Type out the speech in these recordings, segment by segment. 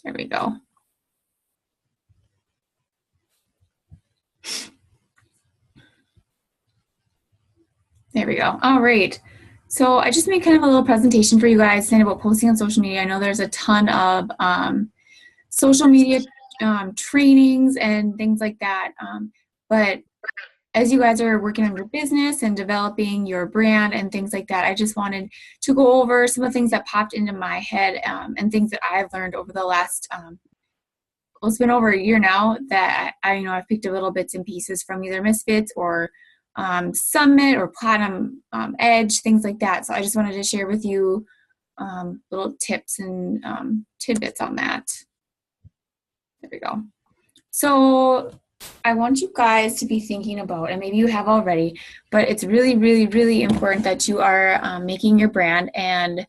There we go. There we go. All right. So I just made kind of a little presentation for you guys saying about posting on social media. I know there's a ton of social media trainings and things like that. But as you guys are working on your business and developing your brand and things like that, I just wanted to go over some of the things that popped into my head and things that I've learned over the last, well, it's been over a year now that I've picked up little bits and pieces from either misFIT or Summit or Platinum Edge, things like that. So I just wanted to share with you little tips and tidbits on that. There we go. So I want you guys to be thinking about, and maybe you have already, but it's really, really, really important that you are making your brand, and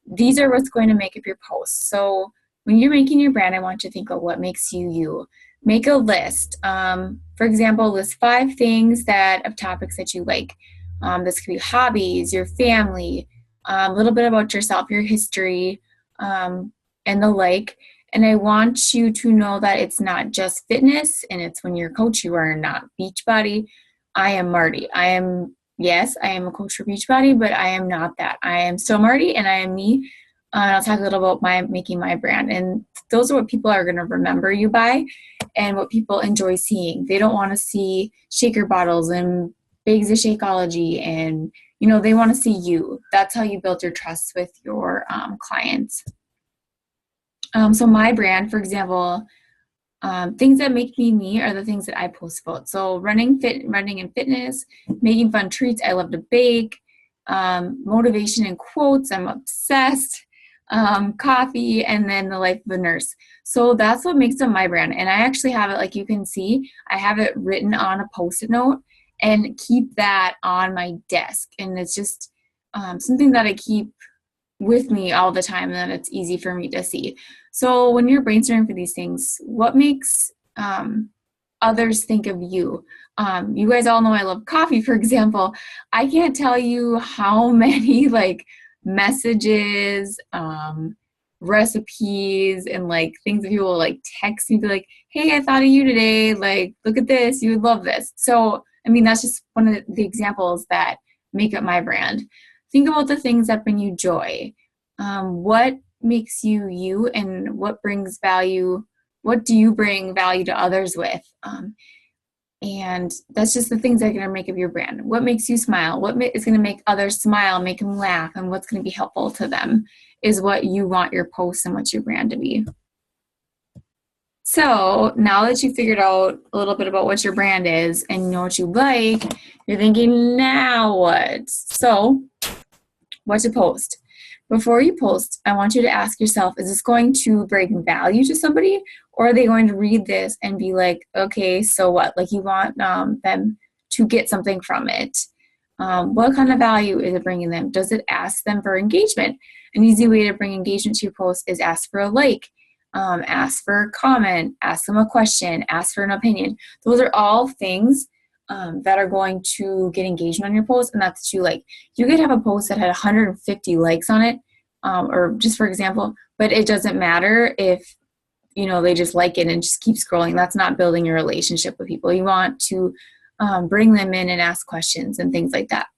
these are what's going to make up your posts. So when you're making your brand, I want you to think about what makes you you. Make a list. For example, list 5 things of topics that you like. This could be hobbies, your family, a little bit about yourself, your history, and the like. And I want you to know that it's not just fitness, and it's when you're a coach, you are not Beachbody. I am Marty. Yes, I am a coach for Beachbody, but I am not that. I am still Marty, and I am me. And I'll talk a little about making my brand. And those are what people are going to remember you by and what people enjoy seeing. They don't want to see shaker bottles and bags of Shakeology, and they want to see you. That's how you build your trust with your clients. So my brand, for example, things that make me me are the things that I post about. So running and fitness, making fun treats. I love to bake. Motivation and quotes. I'm obsessed. Coffee, and then the life of a nurse. So that's what makes up my brand. And I actually have it, like you can see, I have it written on a Post-it note and keep that on my desk. And it's just something that I keep with me all the time, and that it's easy for me to see. So when you're brainstorming for these things, what makes others think of you? You guys all know I love coffee, for example. I can't tell you how many messages, recipes, and things that people will text me, be like, hey, I thought of you today, look at this, you would love this. So that's just one of the examples that make up my brand. Think about the things that bring you joy. What makes you you, and what brings value? What do you bring value to others with? And that's just the things that are going to make up your brand. What makes you smile? What is going to make others smile, make them laugh, and what's going to be helpful to them is what you want your posts and what's your brand to be. So now that you figured out a little bit about what your brand is and you know what you like, you're thinking, now what? So what to post? Before you post, I want you to ask yourself, is this going to bring value to somebody, or are they going to read this and be like, okay, so what? You want them to get something from it. What kind of value is it bringing them? Does it ask them for engagement? An easy way to bring engagement to your post is ask for a like, ask for a comment, ask them a question, ask for an opinion. Those are all things that are going to get engagement on your post, and that's what you like. You could have a post that had 150 likes on it, or just for example, but it doesn't matter if they just like it and just keep scrolling. That's not building your relationship with people. You want to bring them in and ask questions and things like that.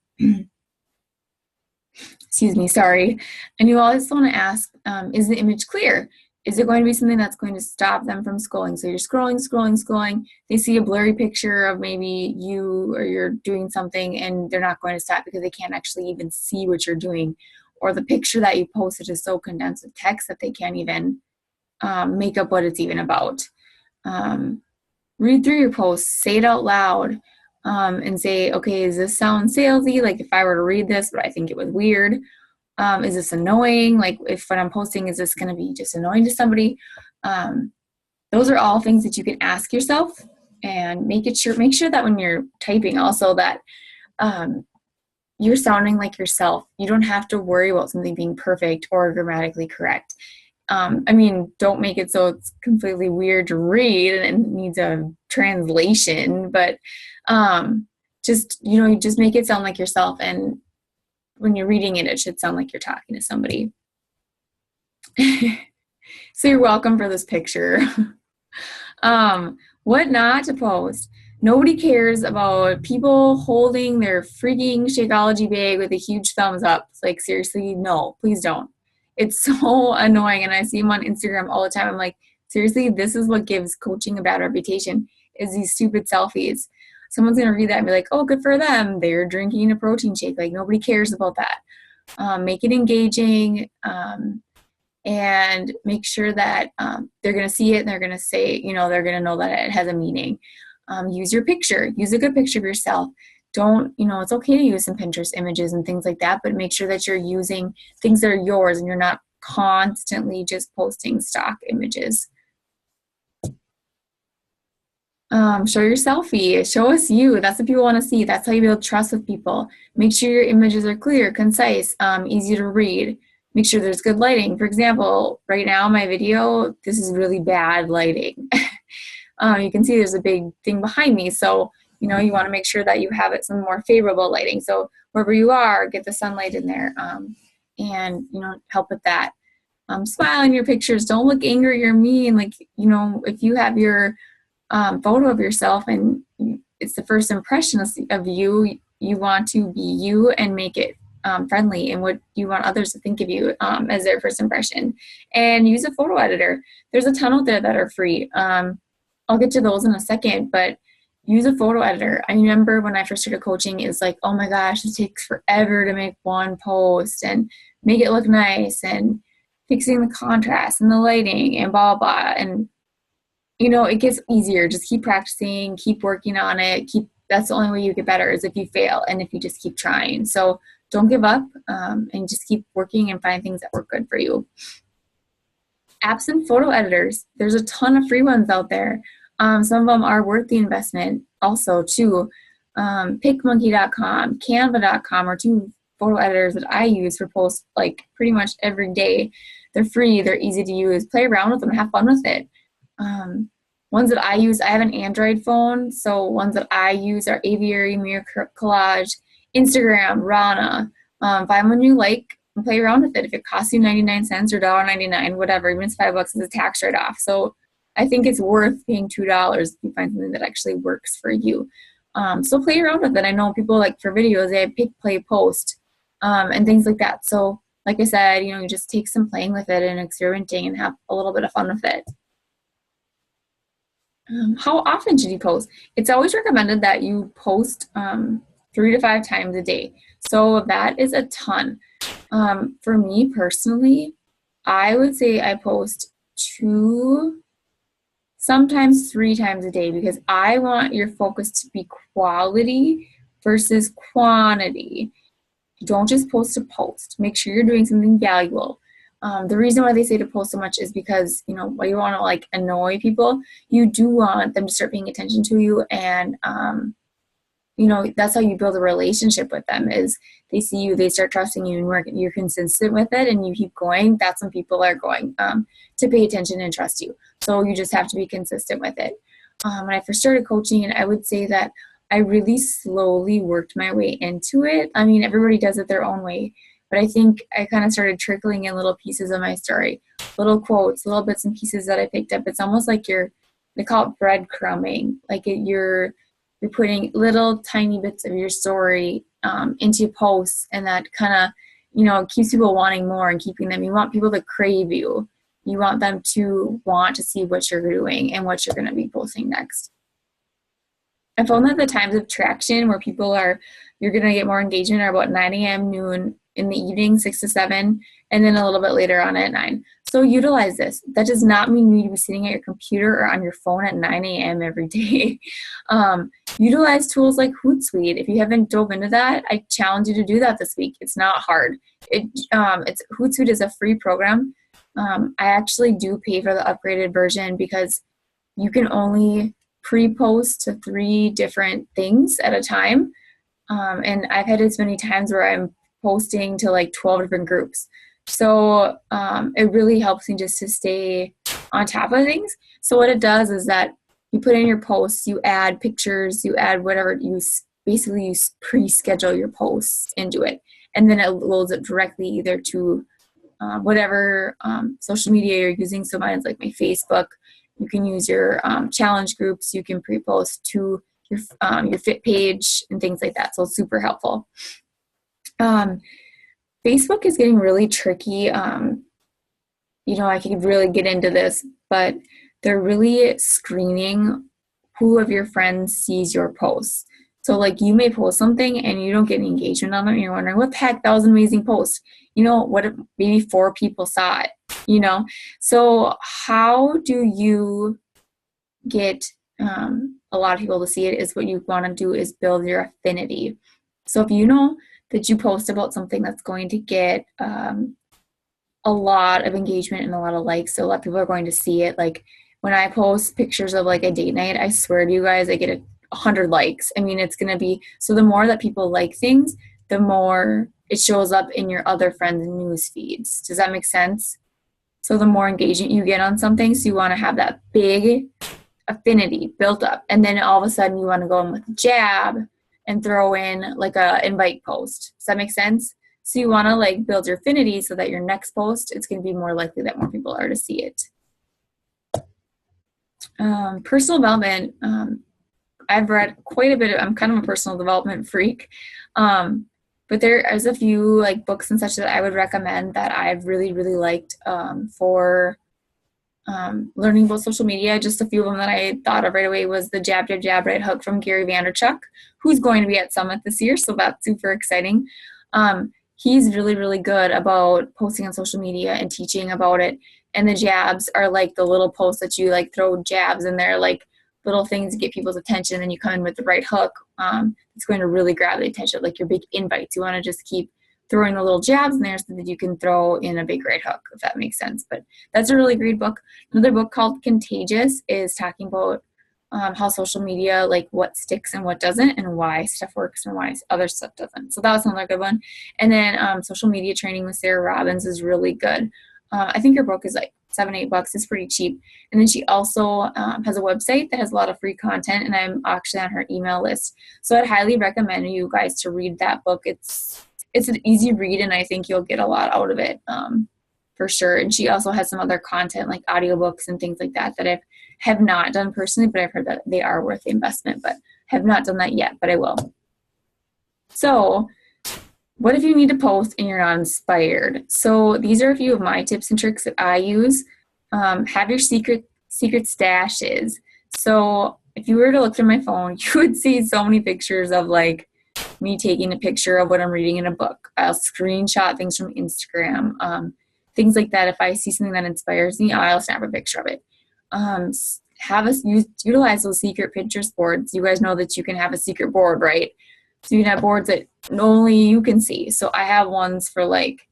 Excuse me, sorry. And you also want to ask, is the image clear? Is it going to be something that's going to stop them from scrolling? So you're scrolling. They see a blurry picture of maybe you, or you're doing something, and they're not going to stop because they can't actually even see what you're doing. Or the picture that you posted is so condensed with text that they can't even make up what it's even about. Read through your posts, say it out loud, and say, okay, does this sound salesy? If I were to read this, but I think it was weird. Is this annoying? If what I'm posting, is this going to be just annoying to somebody? Those are all things that you can ask yourself, and make sure that when you're typing also that you're sounding like yourself. You don't have to worry about something being perfect or grammatically correct. Don't make it so it's completely weird to read and needs a translation, but just make it sound like yourself, and when you're reading it, it should sound like you're talking to somebody. So you're welcome for this picture. What not to post. Nobody cares about people holding their freaking Shakeology bag with a huge thumbs up. Like, seriously, no, please don't. It's so annoying, and I see them on Instagram all the time. I'm like, seriously, this is what gives coaching a bad reputation, is these stupid selfies. Someone's going to read that and be like, oh, good for them. They're drinking a protein shake. Like, nobody cares about that. Make it engaging. And make sure that they're going to see it and they're going to say, they're going to know that it has a meaning. Use your picture. Use a good picture of yourself. Don't, it's okay to use some Pinterest images and things like that, but make sure that you're using things that are yours and you're not constantly just posting stock images. Show your selfie. Show us you. That's what people want to see. That's how you build trust with people. Make sure your images are clear, concise, easy to read. Make sure there's good lighting. For example, right now my video, this is really bad lighting. You can see there's a big thing behind me. So, you want to make sure that you have it some more favorable lighting. So wherever you are, get the sunlight in there and, help with that. Smile in your pictures. Don't look angry or mean. Like, if you have your photo of yourself and it's the first impression of you, you want to be you and make it friendly and what you want others to think of you as their first impression. And use a photo editor. There's a ton out there that are free. I'll get to those in a second, but use a photo editor. I remember when I first started coaching, it was like, oh my gosh, it takes forever to make one post and make it look nice and fixing the contrast and the lighting and blah, blah. And, it gets easier. Just keep practicing, keep working on it. That's the only way you get better is if you fail and if you just keep trying. So don't give up and just keep working and find things that work good for you. Apps and photo editors. There's a ton of free ones out there. Some of them are worth the investment also too. PicMonkey.com, Canva.com are two photo editors that I use for posts like pretty much every day. They're free. They're easy to use. Play around with them. Have fun with it. Ones that I use, I have an Android phone, so ones that I use are Aviary, Mirror Collage, Instagram, Rana. Find one you like and play around with it. If it costs you 99 cents or $1.99, whatever, even if it's $5, it's a tax write-off. So I think it's worth paying $2 if you find something that actually works for you. So play around with it. I know people like for videos, they have pick, play, post, and things like that. So like I said, you just take some playing with it and experimenting and have a little bit of fun with it. How often should you post? It's always recommended that you post 3 to 5 times a day. So that is a ton. For me personally, I would say I post 2, sometimes 3 times a day because I want your focus to be quality versus quantity. Don't just post to post. Make sure you're doing something valuable. The reason why they say to post so much is because, while you want to annoy people, you do want them to start paying attention to you. And, that's how you build a relationship with them is they see you, they start trusting you and you're consistent with it and you keep going. That's when people are going to pay attention and trust you. So you just have to be consistent with it. When I first started coaching, and I would say that I really slowly worked my way into it. I mean, everybody does it their own way. But I think I kind of started trickling in little pieces of my story, little quotes, little bits and pieces that I picked up. It's almost like they call it breadcrumbing. Like you're putting little tiny bits of your story into posts, and that kind of, keeps people wanting more and keeping them. You want people to crave you. You want them to want to see what you're doing and what you're going to be posting next. I found that the times of traction where you're going to get more engagement are about 9 a.m., noon, in the evening, 6 to 7, and then a little bit later on at 9. So utilize this. That does not mean you need to be sitting at your computer or on your phone at 9 a.m. every day. Utilize tools like Hootsuite. If you haven't dove into that, I challenge you to do that this week. It's not hard. Hootsuite is a free program. I actually do pay for the upgraded version because you can only pre-post to 3 different things at a time. And I've had as many times where I'm posting to 12 different groups. So it really helps me just to stay on top of things. So what it does is that you put in your posts, you add pictures, you add whatever, you pre-schedule your posts into it. And then it loads it directly either to whatever social media you're using. So mine's like my Facebook. You can use your challenge groups. You can pre-post to your FIT page and things like that. So it's super helpful. Facebook is getting really tricky. I could really get into this, but they're really screening who of your friends sees your posts. So like you may post something and you don't get any engagement on it, and you're wondering, what the heck, that was an amazing post. What if maybe 4 people saw it, So how do you get a lot of people to see it is what you want to do is build your affinity. So if you know that you post about something that's going to get a lot of engagement and a lot of likes, so a lot of people are going to see it. Like when I post pictures of like a date night, I swear to you guys, I get 100 likes. I mean, it's going to be, so the more that people like things, the more it shows up in your other friends' news feeds. Does that make sense? So the more engagement you get on something, so you want to have that big affinity built up. And then all of a sudden you want to go in with a jab and throw in like a invite post. Does that make sense? So you want to like build your affinity so that your next post, it's going to be more likely that more people are to see it. Personal development. I've read quite a bit. I'm kind of a personal development freak. But there is a few like books and such that I would recommend that I've really, really liked for learning about social media. Just a few of them that I thought of right away was the Jab, Jab, Jab, Right Hook from Gary Vaynerchuk, who's going to be at Summit this year. So that's super exciting. He's really, really good about posting on social media and teaching about it. And the jabs are like the little posts that you like throw jabs in there, like little things to get people's attention. And then you come in with the right hook. It's going to really grab the attention, like your big invites. You want to just keep throwing the little jabs in there so that you can throw in a big right hook, if that makes sense. But that's a really great book. Another book called Contagious is talking about how social media, like what sticks and what doesn't, and why stuff works and why other stuff doesn't. So that was another good one. And then Social Media Training with Sarah Robbins is really good. I think her book is like $7-8. It's pretty cheap. And then she also has a website that has a lot of free content, and I'm actually on her email list. So I'd highly recommend you guys to read that book. It's an easy read, and I think you'll get a lot out of it for sure. And she also has some other content like audiobooks and things like that I have not done personally, but I've heard that they are worth the investment, but have not done that yet, but I will. So what if you need to post and you're not inspired? So these are a few of my tips and tricks that I use. Have your secret stashes. So if you were to look through my phone, you would see so many pictures of like me taking a picture of what I'm reading in a book. I'll screenshot things from Instagram, things like that. If I see something that inspires me, I'll snap a picture of it. Utilize those secret Pinterest boards. You guys know that you can have a secret board, right? So you can have boards that only you can see. So I have ones for like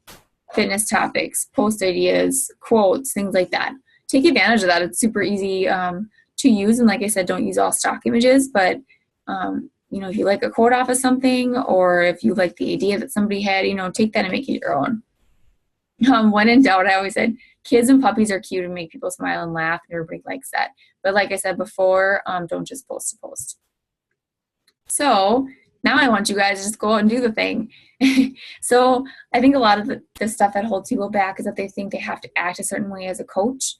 fitness topics, post ideas, quotes, things like that. Take advantage of that. It's super easy to use. And like I said, don't use all stock images, but if you like a quote off of something, or if you like the idea that somebody had, take that and make it your own. When in doubt, I always said, kids and puppies are cute and make people smile and laugh, and everybody likes that. But like I said before, don't just post to post. So now I want you guys to just go out and do the thing. So I think a lot of the stuff that holds people back is that they think they have to act a certain way as a coach.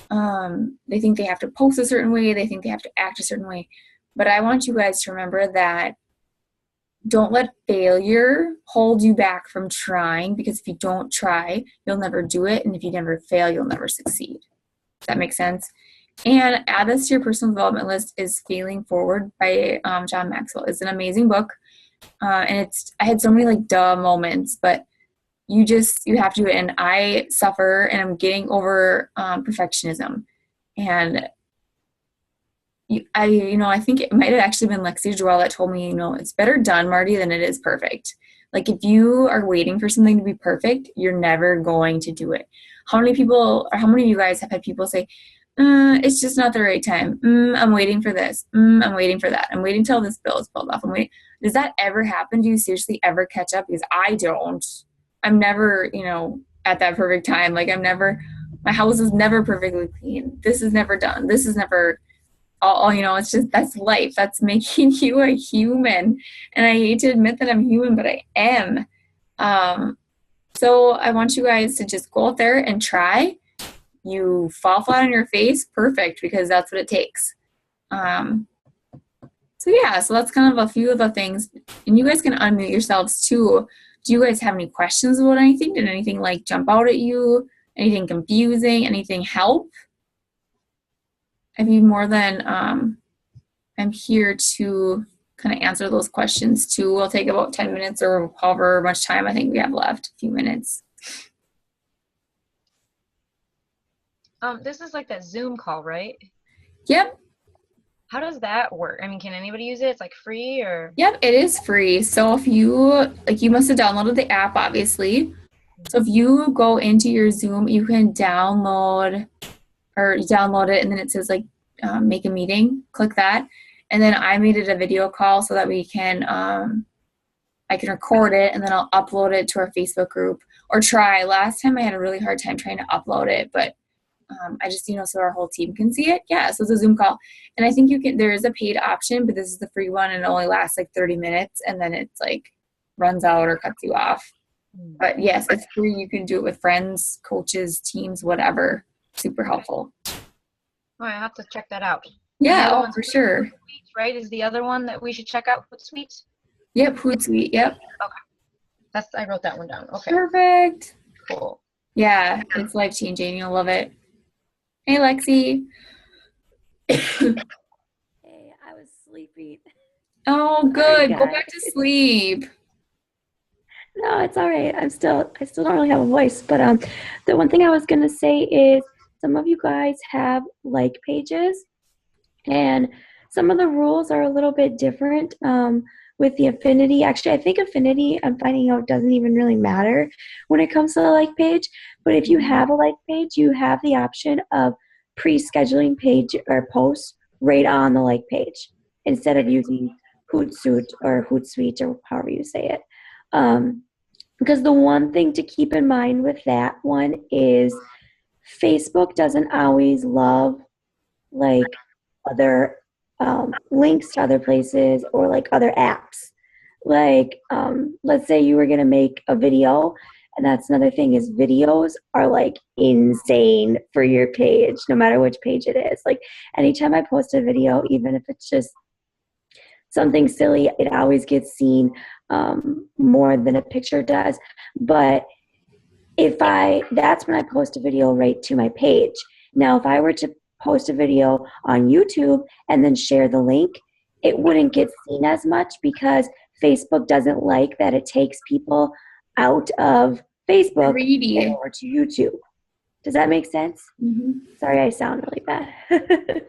They think they have to post a certain way. They think they have to act a certain way. But I want you guys to remember that don't let failure hold you back from trying, because if you don't try, you'll never do it. And if you never fail, you'll never succeed. Does that make sense? And add this to your personal development list is Failing Forward by John Maxwell. It's an amazing book. And I had so many like duh moments, but you have to. And I suffer, and I'm getting over perfectionism. And I think it might have actually been Lexi Joelle that told me, it's better done, Marty, than it is perfect. Like if you are waiting for something to be perfect, you're never going to do it. How many of you guys have had people say, it's just not the right time. I'm waiting for this. I'm waiting for that. I'm waiting till this bill is pulled off. Does that ever happen? Do you seriously ever catch up? Because I don't. I'm never, at that perfect time. Like my house is never perfectly clean. This is never done. This is never it's just, that's life. That's making you a human. And I hate to admit that I'm human, but I am. So I want you guys to just go out there and try. You fall flat on your face, perfect, because that's what it takes. So yeah, so that's kind of a few of the things. And you guys can unmute yourselves too. Do you guys have any questions about anything? Did anything like jump out at you? Anything confusing? Anything help? I'd be more than I'm here to kind of answer those questions too. We'll take about 10 minutes or however much time I think we have left, a few minutes. This is like that Zoom call, right? Yep. How does that work? I mean, can anybody use it? It's like free or? Yep, it is free. So if you, like, you must have downloaded the app, obviously. So if you go into your Zoom, you can download it, and then it says like make a meeting. Click that, and then I made it a video call so that we can I can record it, and then I'll upload it to our Facebook group or try. Last time I had a really hard time trying to upload it, but I just, so our whole team can see it. Yeah, so it's a Zoom call. And I think there is a paid option, but this is the free one and it only lasts like 30 minutes and then it's like runs out or cuts you off. But yes, it's free. You can do it with friends, coaches, teams, whatever. Super helpful. Oh, I have to check that out. Yeah, for sure. Hootsuite, right? Is the other one that we should check out Hootsuite? Yep, Hootsuite, yep. Okay. I wrote that one down. Okay. Perfect. Cool. Yeah, it's life changing. You'll love it. Hey, Lexi. Hey, I was sleepy. Oh, good. Go back to sleep. No, it's all right. I still don't really have a voice, but the one thing I was gonna say is some of you guys have like pages, and some of the rules are a little bit different with the affinity. Actually, I think affinity, I'm finding out, doesn't even really matter when it comes to the like page. But if you have a like page, you have the option of pre-scheduling page or posts right on the like page instead of using Hootsuite or Hootsuite or however you say it. Because the one thing to keep in mind with that one is Facebook doesn't always love like other links to other places or like other apps. Like let's say you were going to make a video, and that's another thing is videos are like insane for your page, no matter which page it is. Like anytime I post a video, even if it's just something silly, it always gets seen more than a picture does. But that's when I post a video right to my page. Now, if I were to post a video on YouTube and then share the link, it wouldn't get seen as much because Facebook doesn't like that it takes people out of Facebook and over to YouTube. Does that make sense? Mm-hmm. Sorry, I sound really bad.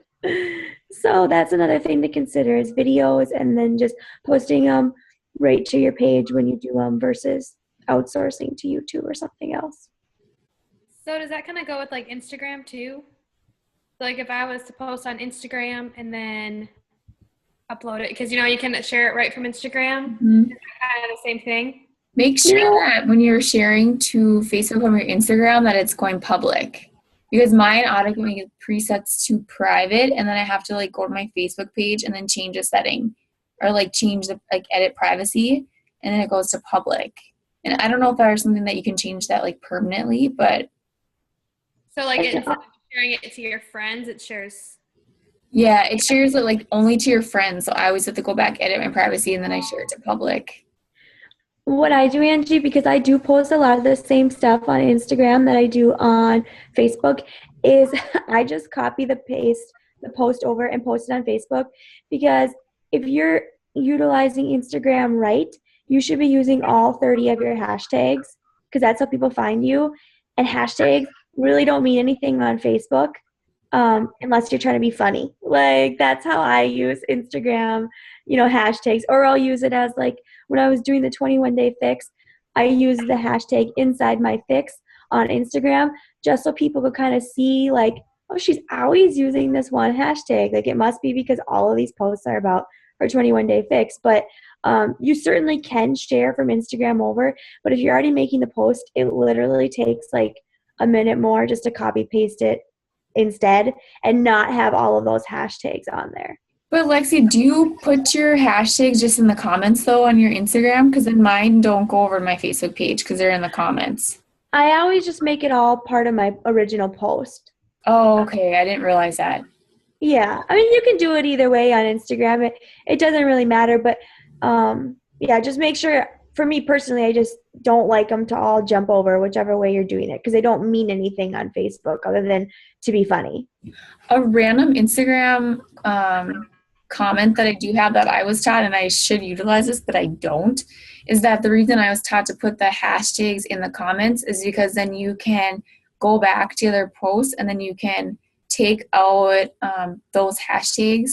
So that's another thing to consider is videos and then just posting them right to your page when you do them versus outsourcing to YouTube or something else. So does that kind of go with like Instagram too? Like if I was to post on Instagram and then upload it, because you can share it right from Instagram. Mm-hmm. Is that kind of the same thing? Make sure that when you're sharing to Facebook or your Instagram that it's going public. Because mine automatically presets to private, and then I have to like go to my Facebook page and then change a setting or like change the edit privacy, and then it goes to public. And I don't know if there's something that you can change that like permanently, but so like instead of sharing it to your friends, it shares. Yeah, it shares it like only to your friends. So I always have to go back, edit my privacy, and then I share it to public. What I do, Angie, because I do post a lot of the same stuff on Instagram that I do on Facebook, is I just copy the post over and post it on Facebook. Because if you're utilizing Instagram right, you should be using all 30 of your hashtags because that's how people find you. And hashtags really don't mean anything on Facebook unless you're trying to be funny. Like that's how I use Instagram, hashtags, or I'll use it as like when I was doing the 21-day fix, I used the hashtag inside my fix on Instagram just so people could kind of see like, oh, she's always using this one hashtag. Like it must be because all of these posts are about her 21-day fix. But you certainly can share from Instagram over. But if you're already making the post, it literally takes like a minute more just to copy paste it instead and not have all of those hashtags on there. But Lexi, do you put your hashtags just in the comments though on your Instagram? Because then mine don't go over to my Facebook page because they're in the comments. I always just make it all part of my original post. Oh, okay. I didn't realize that. Yeah, I mean, you can do it either way on Instagram. It doesn't really matter, but yeah, just make sure. For me personally, I just don't like them to all jump over whichever way you're doing it because they don't mean anything on Facebook other than to be funny. A random Instagram comment that I do have that I was taught, and I should utilize this, but I don't, is that the reason I was taught to put the hashtags in the comments is because then you can go back to their posts and then you can take out those hashtags,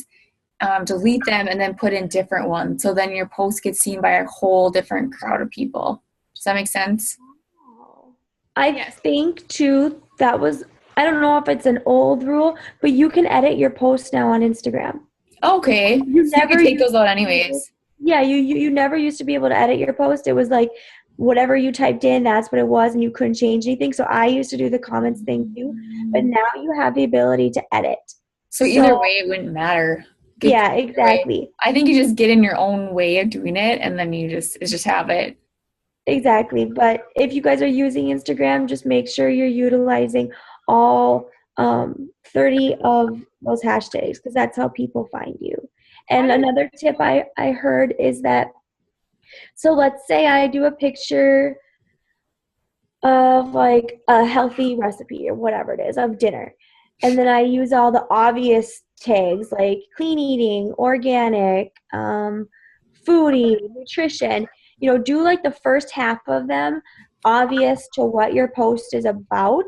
delete them, and then put in different ones. So then your post gets seen by a whole different crowd of people. Does that make sense? I think too that was, I don't know if it's an old rule, but you can edit your posts now on Instagram. Okay. You so you never can take used those out anyways. Yeah, you never used to be able to edit your post. It was like whatever you typed in, that's what it was, and you couldn't change anything. So I used to do the comments thing too, but now you have the ability to edit. So either way, it wouldn't matter. Yeah, exactly. I think you just get in your own way of doing it, and then you just have it. Exactly. But if you guys are using Instagram, just make sure you're utilizing all 30 of those hashtags because that's how people find you. And another tip I heard is that, so let's say I do a picture of like a healthy recipe or whatever it is of dinner. And then I use all the obvious tags like clean eating, organic, foodie, nutrition. You know, do like the first half of them obvious to what your post is about,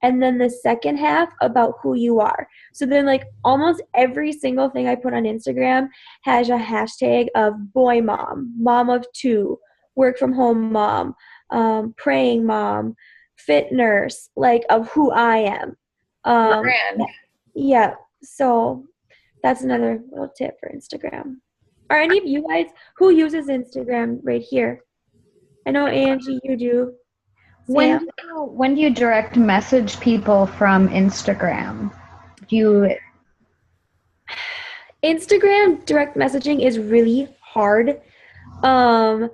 and then the second half about who you are. So then like almost every single thing I put on Instagram has a hashtag of boy mom, mom of two, work from home mom, praying mom, fit nurse, like of who I am. Brand. Yeah, so that's another little tip for Instagram. Are any of you guys who uses Instagram right here? I know Angie, you do. Sam? When do you direct message people from Instagram? Do you Instagram direct messaging is really hard because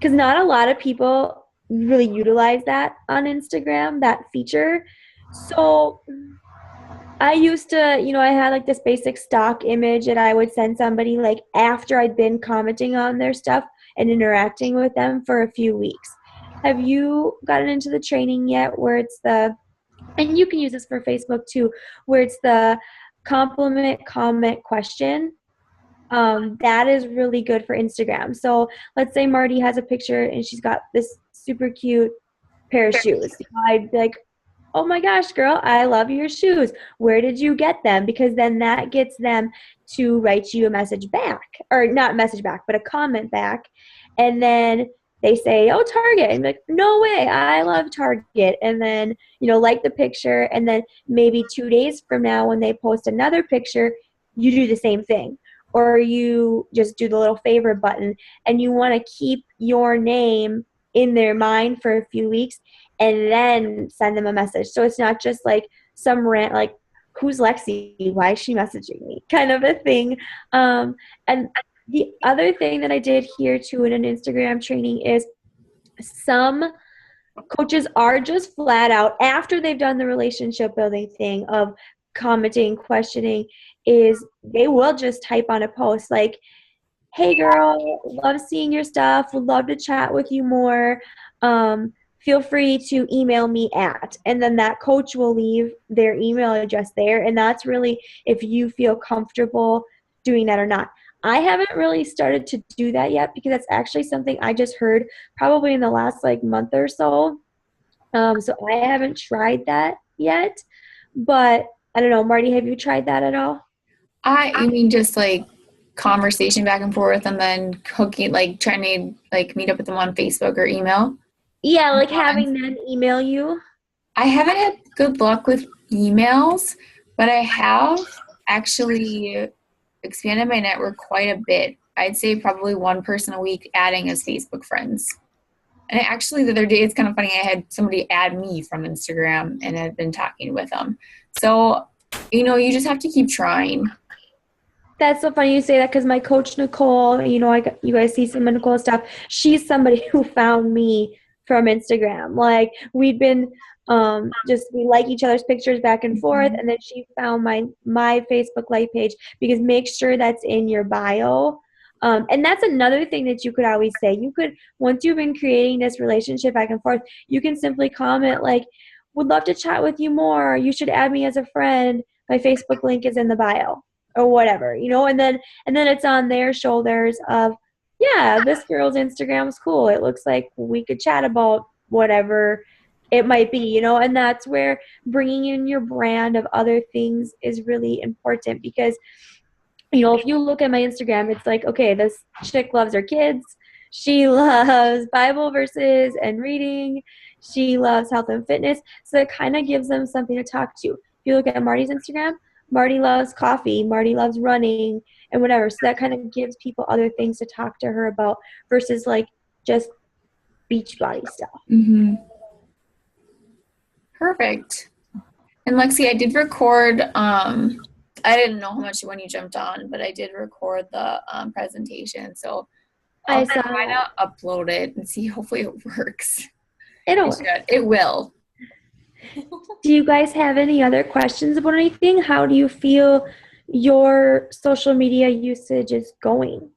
not a lot of people really utilize that on Instagram, that feature. So I used to, you know, I had like this basic stock image that I would send somebody like after I'd been commenting on their stuff and interacting with them for a few weeks. Have you gotten into the training yet where it's the, and you can use this for Facebook too, where it's the compliment, comment, question? That is really good for Instagram. So let's say Marty has a picture and she's got this super cute pair of shoes. I'd be like, oh my gosh, girl, I love your shoes. Where did you get them? Because then that gets them to write you a message back, or not message back, but a comment back. And then they say, oh, Target. And I'm like, no way, I love Target. And then, you know, like the picture. And then maybe 2 days from now when they post another picture, you do the same thing. Or you just do the little favorite button and you want to keep your name in their mind for a few weeks and then send them a message. So it's not just like some rant, like, who's Lexi? Why is she messaging me? Kind of a thing. And the other thing that I did here too in an Instagram training is some coaches are just flat out, after they've done the relationship building thing of commenting, questioning, is they will just type on a post like, hey girl, love seeing your stuff, would love to chat with you more. Feel free to email me at, and then that coach will leave their email address there. And that's really if you feel comfortable doing that or not. I haven't really started to do that yet because that's actually something I just heard probably in the last like month or so. So I haven't tried that yet, but I don't know. Marty, have you tried that at all? You mean just like conversation back and forth and then hooking, like trying to like meet up with them on Facebook or email? Yeah, like having them email you. I haven't had good luck with emails, but I have actually expanded my network quite a bit. I'd say probably one person a week adding as Facebook friends. And actually the other day, it's kind of funny, I had somebody add me from Instagram and I've been talking with them. So, you know, you just have to keep trying. That's so funny you say that because my coach Nicole, you guys see some of Nicole's stuff. She's somebody who found me from Instagram. Like we'd been we like each other's pictures back and forth, and then she found my Facebook like page because make sure that's in your bio. And that's another thing that you could always say. You could, once you've been creating this relationship back and forth, you can simply comment like, would love to chat with you more. You should add me as a friend. My Facebook link is in the bio or whatever, and then it's on their shoulders of, yeah, this girl's Instagram's cool. It looks like we could chat about whatever it might be, and that's where bringing in your brand of other things is really important because, if you look at my Instagram, it's like, okay, this chick loves her kids. She loves Bible verses and reading. She loves health and fitness. So it kind of gives them something to talk to. If you look at Marty's Instagram, Marty loves coffee. Marty loves running and whatever. So that kind of gives people other things to talk to her about versus like just beach body stuff. Mm-hmm. Perfect. And Lexi, I did record, I didn't know how much when you jumped on, but I did record the presentation. So I'll try to upload it and see. Hopefully it works. It will. Do you guys have any other questions about anything? How do you feel your social media usage is going?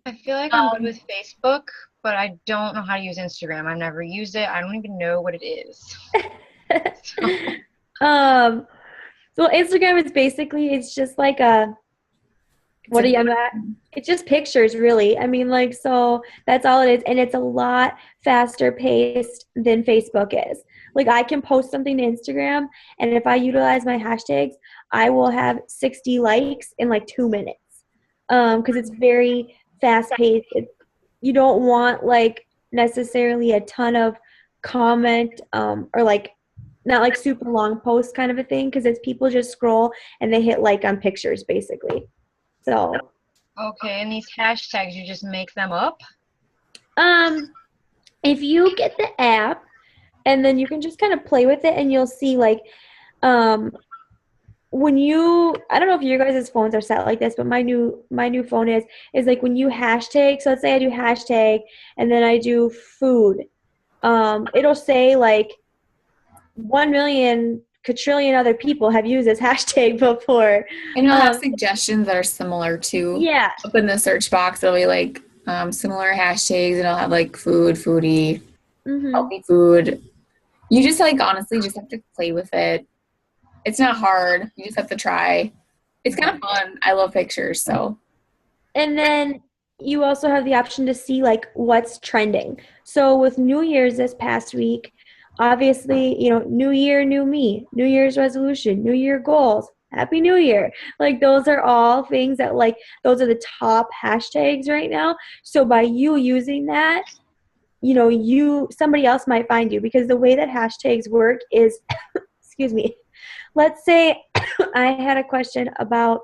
I feel like I'm good with Facebook, but I don't know how to use Instagram. I've never used it. I don't even know what it is. Well, Instagram is basically, it's just like it's just pictures, really. I mean, like, so that's all it is. And it's a lot faster paced than Facebook is. Like, I can post something to Instagram, and if I utilize my hashtags, I will have 60 likes in like 2 minutes. Because it's very fast paced. You don't want like necessarily a ton of comment or like not like super long posts kind of a thing, because it's people just scroll and they hit like on pictures basically. So okay, and these hashtags, you just make them up? If you get the app and then you can just kind of play with it, and you'll see like when you, I don't know if your guys' phones are set like this, but my new phone is like when you hashtag, so let's say I do hashtag and then I do food, it'll say like 1 million quadrillion other people have used this hashtag before. And it'll have suggestions that are similar to. Yeah. Up in the search box, it'll be like similar hashtags, and it'll have like food, foodie, healthy food. You just like honestly just have to play with it. It's not hard. You just have to try. It's kind of fun. I love pictures, so. And then you also have the option to see like what's trending. So with New Year's this past week, obviously, new year, new me, New Year's resolution, New Year goals, Happy New Year. Like those are all things that like, those are the top hashtags right now. So by you using that, somebody else might find you, because the way that hashtags work is, excuse me, let's say I had a question about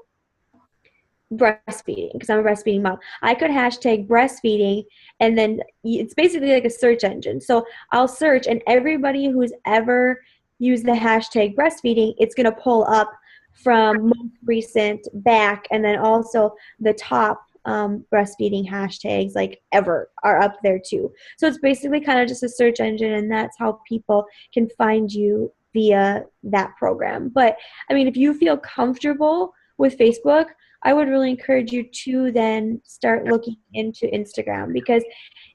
breastfeeding, because I'm a breastfeeding mom. I could hashtag breastfeeding, and then it's basically like a search engine. So I'll search, and everybody who's ever used the hashtag breastfeeding, it's going to pull up from most recent back, and then also the top breastfeeding hashtags like ever are up there too. So it's basically kind of just a search engine, and that's how people can find you via that program. But I mean, if you feel comfortable with Facebook, I would really encourage you to then start looking into Instagram, because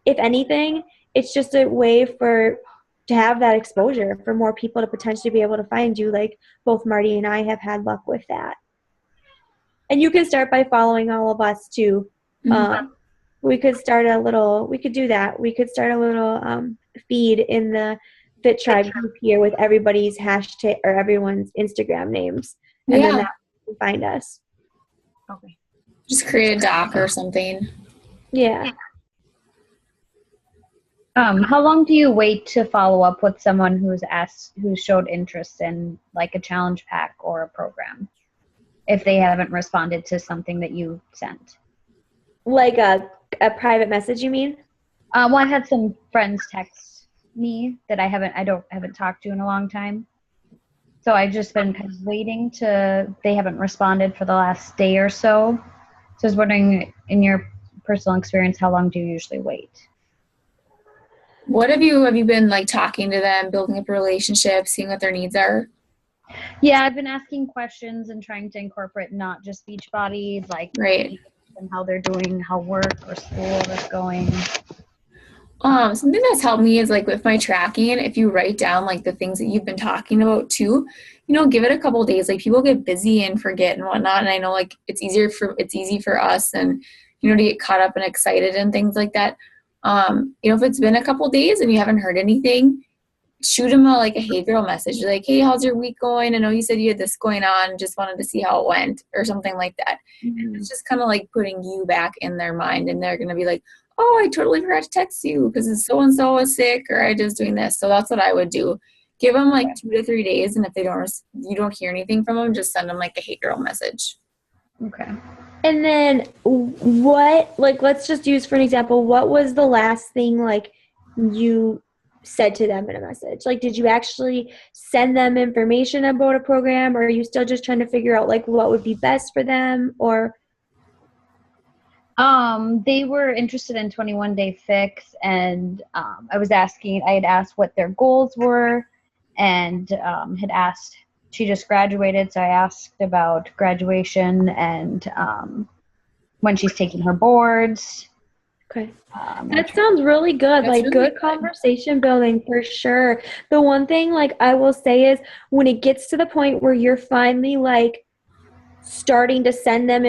if anything, it's just a way to have that exposure for more people to potentially be able to find you, like both Marty and I have had luck with that. And you can start by following all of us too. We could start we could do that. We could start a little feed in the Fit Tribe group here with everybody's hashtag or everyone's Instagram names. And then that you can find us. Okay. Just create a doc or something. Yeah. How long do you wait to follow up with someone who showed interest in like a challenge pack or a program, if they haven't responded to something that you sent? Like a private message, you mean? Well, I had some friends text me that I haven't talked to in a long time. So I've just been kind of waiting they haven't responded for the last day or so. So I was wondering, in your personal experience, how long do you usually wait? What have you been like talking to them, building up a relationship, seeing what their needs are? Yeah, I've been asking questions and trying to incorporate not just Beachbody, like Right. and how they're doing, how work or school is going. Something that's helped me is like with my tracking, if you write down like the things that you've been talking about too, give it a couple days. Like people get busy and forget and whatnot. And I know like it's easy for us and, to get caught up and excited and things like that. If it's been a couple days and you haven't heard anything, shoot them a hey girl message. Like, hey, how's your week going? I know you said you had this going on. Just wanted to see how it went or something like that. And it's just kind of like putting you back in their mind and they're going to be like, oh, I totally forgot to text you because so-and-so was sick or I just doing this. So that's what I would do. Give them 2 to 3 days. And if you don't hear anything from them, just send them a hey girl message. Okay. And then let's just use for an example, what was the last thing you said to them in a message? Did you actually send them information about a program, or are you still just trying to figure out what would be best for them? Or they were interested in 21 Day Fix, and I had asked what their goals were, and had asked, she just graduated, so I asked about graduation and when she's taking her boards. Okay. That sounds really good. That's really good good. Conversation building for sure. The one thing I will say is when it gets to the point where you're finally starting to send them